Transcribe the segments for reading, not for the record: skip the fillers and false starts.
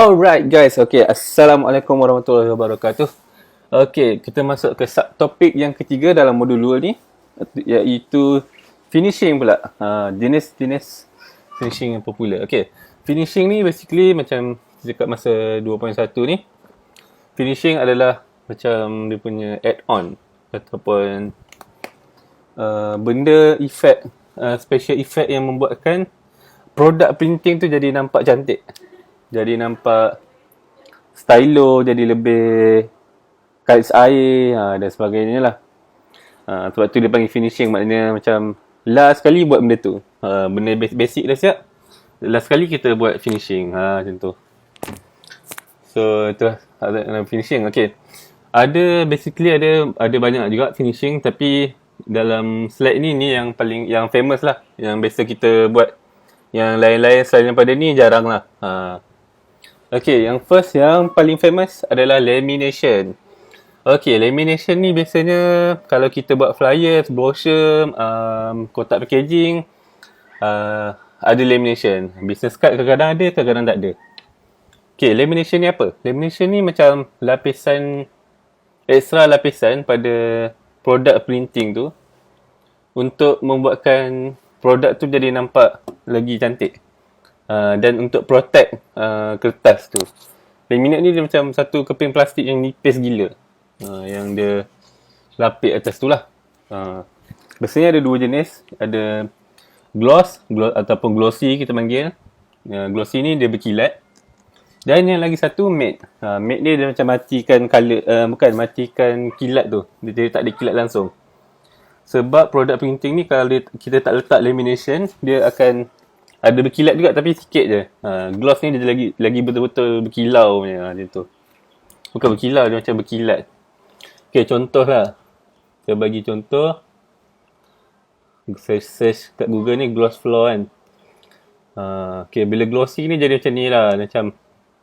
Alright guys, okay. Assalamualaikum warahmatullahi wabarakatuh. Okay, kita masuk ke subtopik yang ketiga dalam modul 2 ni, iaitu finishing pula. Jenis-jenis finishing yang popular. Okay, finishing ni basically macam dekat masa 2.1 ni, finishing adalah macam dia punya add-on ataupun benda efek, special effect yang membuatkan produk printing tu jadi nampak cantik. Jadi nampak stylo, jadi lebih kait air dan sebagainya lah. Sebab tu dia panggil finishing, maknanya macam last sekali buat benda tu. Benda basic dah siap, last sekali kita buat finishing. Macam tu. So itulah finishing. Okay. Basically ada banyak juga finishing, tapi dalam slide ni yang paling yang famous lah, yang biasa kita buat. Yang lain-lain selain daripada ni jarang lah. Okay, yang first, yang paling famous adalah lamination. Okay, lamination ni biasanya kalau kita buat flyers, brochure, kotak packaging, ada lamination. Business card kadang-kadang ada, kadang-kadang tak ada. Okay, lamination ni apa? Lamination ni macam extra lapisan pada produk printing tu untuk membuatkan produk tu jadi nampak lagi cantik. Dan untuk protect kertas tu. Laminate ni dia macam satu keping plastik yang nipis gila. Yang dia lapik atas tu lah. Biasanya ada dua jenis. Ada gloss ataupun glossy kita panggil. Glossy ni dia berkilat. Dan yang lagi satu matte. Matte ni dia macam matikan color, matikan kilat tu. Dia tak ada kilat langsung. Sebab produk printing ni kalau kita tak letak lamination, dia akan ada berkilat juga tapi sikit je. Gloss ni dia lagi betul-betul berkilau punya macam tu. Bukan berkilau, dia macam berkilat. Okay, contoh lah. Kita bagi contoh. Search kat Google ni gloss floor kan. Okay, bila glossy ni jadi macam ni lah. Macam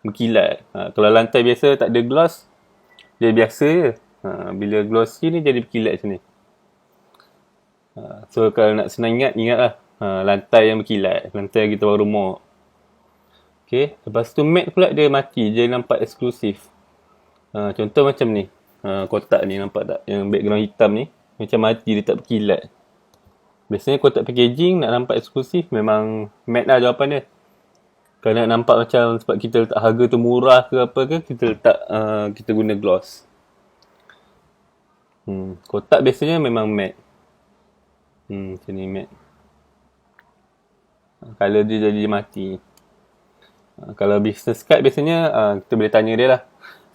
berkilat. Kalau lantai biasa tak ada gloss, dia biasa je. Bila glossy ni jadi berkilat macam ni. So kalau nak senang ingat lah. Lantai yang berkilat. Lantai yang kita baru remuk. Okay. Lepas tu matte pula dia mati. Dia nampak eksklusif. Contoh macam ni. Kotak ni nampak tak? Yang background hitam ni. Macam mati, dia tak berkilat. Biasanya kotak packaging nak nampak eksklusif memang matte lah jawapan dia. Kalau nak nampak macam sebab kita letak harga tu murah ke apa ke, kita letak kita guna gloss. Kotak biasanya memang matte. Macam ni matte. Kalau dia jadi mati. Kalau business card biasanya kita boleh tanya dia lah.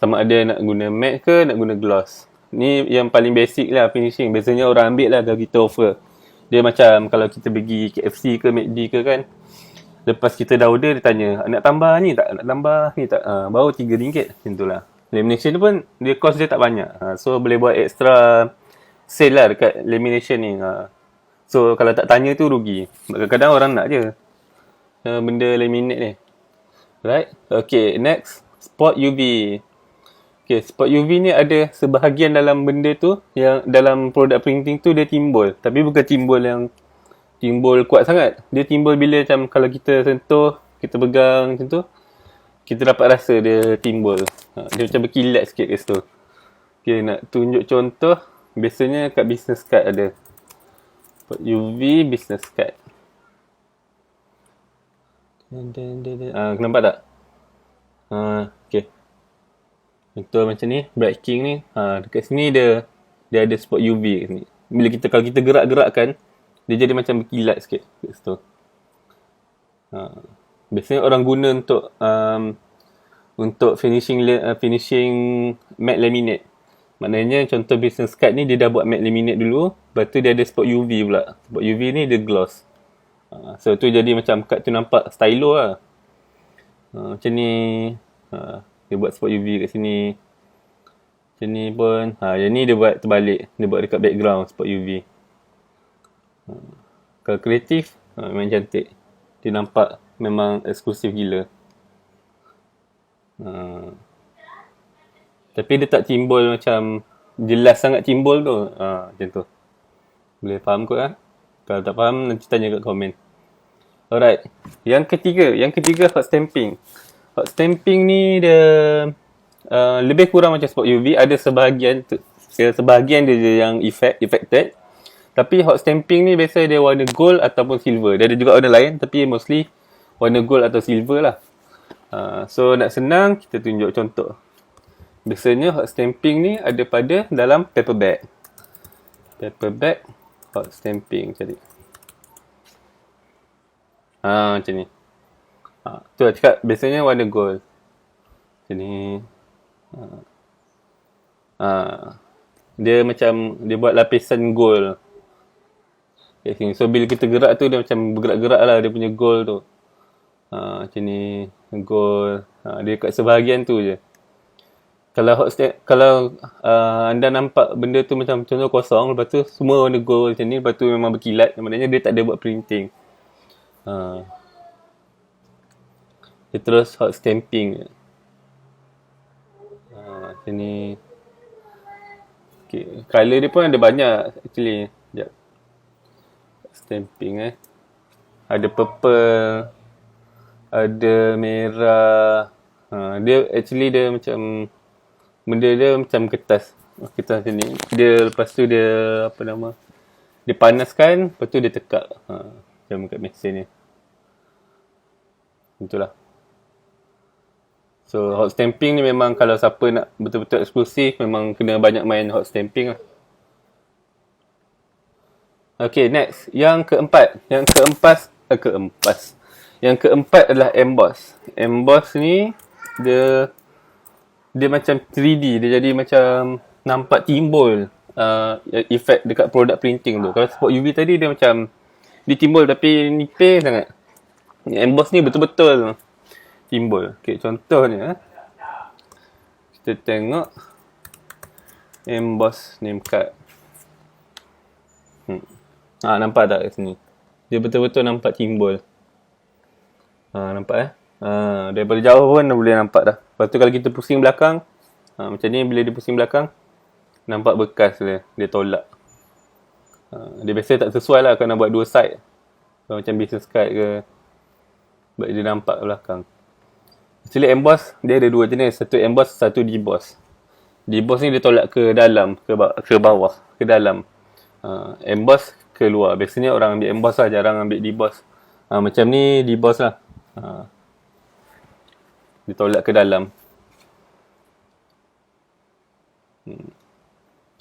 Sama ada nak guna matte ke nak guna gloss. Ni yang paling basic lah finishing. Biasanya orang ambil lah kalau kita offer. Dia macam kalau kita pergi KFC ke McD ke kan. Lepas kita dah order dia tanya, nak tambah ni tak? Nak tambah ni tak? Baru RM3. Macam tu lah. Lamination tu pun dia cost dia tak banyak. So boleh buat extra sale lah dekat lamination ni. So kalau tak tanya tu rugi. Kadang-kadang orang nak je benda laminate ni. Right? Okay, next. Spot UV. Okay, spot UV ni ada sebahagian dalam benda tu, yang dalam produk printing tu dia timbul. Tapi bukan timbul kuat sangat. Dia timbul bila macam kalau kita sentuh, kita pegang macam tu, kita dapat rasa dia timbul. Dia macam berkilat sikit kat situ. Okay, nak tunjuk contoh. Biasanya kat business card ada. Spot UV business card. Nampak tak? Okay. Contoh macam ni, Bright King ni. Dekat sini dia ada spot UV kat sini. Kalau kita gerak-gerakkan, dia jadi macam berkilat sikit kat situ. Biasanya orang guna untuk finishing matte laminate. Maknanya contoh business card ni dia dah buat matte laminate dulu, lepas tu dia ada spot UV pula. Spot UV ni dia gloss. So tu jadi macam kad tu nampak stylo lah. Macam ni. Dia buat spot UV kat sini. Macam ni pun. Yang ni dia buat terbalik. Dia buat dekat background spot UV. Kalau kreatif, memang cantik. Dia nampak memang eksklusif gila. Tapi dia tak timbul macam jelas sangat timbul tu. Macam tu. Boleh faham kot lah. Kalau tak faham, nanti tanya kat komen. Alright. Yang ketiga hot stamping. Hot stamping ni dia lebih kurang macam spot UV. Ada sebahagian dia je yang affected. Tapi hot stamping ni biasa dia warna gold ataupun silver. Dia ada juga warna lain tapi mostly warna gold atau silver lah. So nak senang, kita tunjuk contoh. Biasanya hot stamping ni ada pada dalam paper bag. Paper bag hot stamping cari. Macam ni. Tu lah cakap biasanya warna gold. Macam ni. Dia macam dia buat lapisan gold kat sini. So bila kita gerak tu dia macam bergerak-gerak lah dia punya gold tu. Macam ni gold. Dia kat sebahagian tu je. Kalau anda nampak benda tu macam contoh kosong, lepas tu semua warna gold macam ni, lepas tu memang berkilat, maknanya dia tak ada buat printing. Dia terus hot stamping. Macam ni. Okay. Color dia pun ada banyak actually. Sekejap. Stamping ada purple, ada merah. Dia actually dia macam benda dia macam kertas macam ni. Dia lepas tu dia dia panaskan, lepas tu dia tekak. Macam kat mesin ni. Itulah. So hot stamping ni memang kalau siapa nak betul-betul eksklusif memang kena banyak main hot stamping lah. Okay, next. Yang keempat adalah emboss. Emboss ni dia macam 3D. Dia jadi macam nampak timbul efek dekat produk printing tu. Kalau spot UV tadi dia macam dia timbul tapi nipis sangat. Emboss ni betul-betul timbul. Okay, contohnya kita tengok emboss name card. Nampak tak kat sini? Dia betul-betul nampak timbul. Nampak daripada jauh pun dah boleh nampak dah. Lepas tu kalau kita pusing belakang, macam ni bila dia pusing belakang, nampak bekas dia tolak. Dia biasa tak sesuai lah kalau nak buat dua side. Kalau macam business card ke, sebab dia nampak belakang. Actually emboss, dia ada dua jenis. Satu emboss, satu deboss. Deboss ni dia tolak ke dalam, ke bawah, ke dalam. Emboss ke luar. Biasanya orang ambil emboss lah, jarang ambil deboss. Macam ni deboss lah. Dia tolak ke dalam.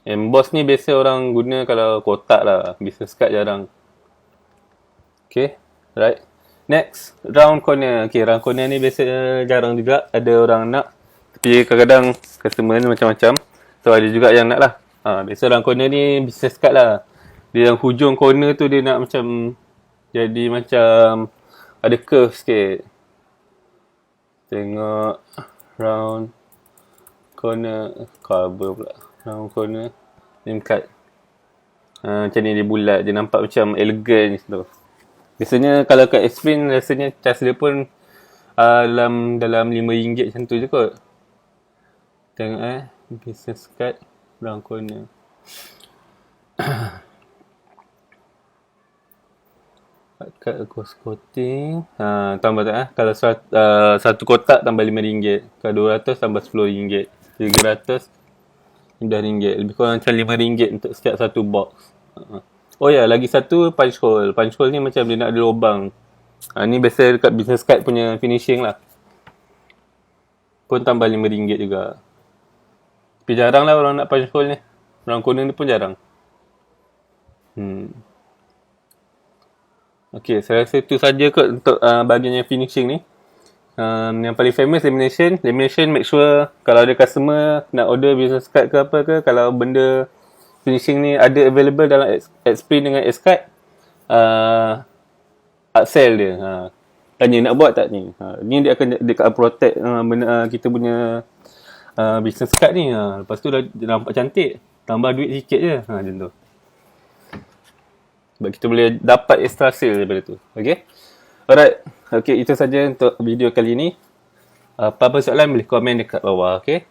Emboss ni biasa orang guna kalau kotak lah. Business card jarang. Okay, right. Next, round corner. Okay, round corner ni biasa jarang juga ada orang nak. Tapi kadang-kadang customer ni macam-macam. So ada juga yang nak lah. Biasa round corner ni business card lah. Dia yang hujung corner tu dia nak macam jadi macam ada curve sikit. Tengok round corner cover pula. Round corner name card. Macam ni dia bulat. Dia nampak macam elegan tu. Biasanya kalau kat Xprint rasanya charge dia pun dalam RM5 macam tu je kot. Tengok business card round corner. Kat ghost coating. Tambah tak kalau satu kotak tambah RM5. Kalau 200 tambah RM10. 300 RM9. Lebih kurang macam RM5 untuk setiap satu box. Oh ya, lagi satu punch hole. Punch hole ni macam dia nak ada lubang. Ni biasa dekat business card punya finishing lah. Pun tambah RM5 juga. Tapi jarang lah orang nak punch hole ni. Round corner ni pun jarang. Okay, saya rasa itu saja kot untuk bahagian yang finishing ni. Yang paling famous lamination. Lamination make sure kalau ada customer nak order business card ke apa ke, kalau benda finishing ni ada available dalam Xprint dengan X-Card, upsell dia. Tanya nak buat tak ni. Ni dia akan protect kita punya business card ni. Lepas tu dah nampak cantik, tambah duit sikit je. Macam tu. Sebab kita boleh dapat extra sale daripada tu. Okay. Alright. Okay, itu saja untuk video kali ni. Apa-apa soalan boleh komen dekat bawah. Okay.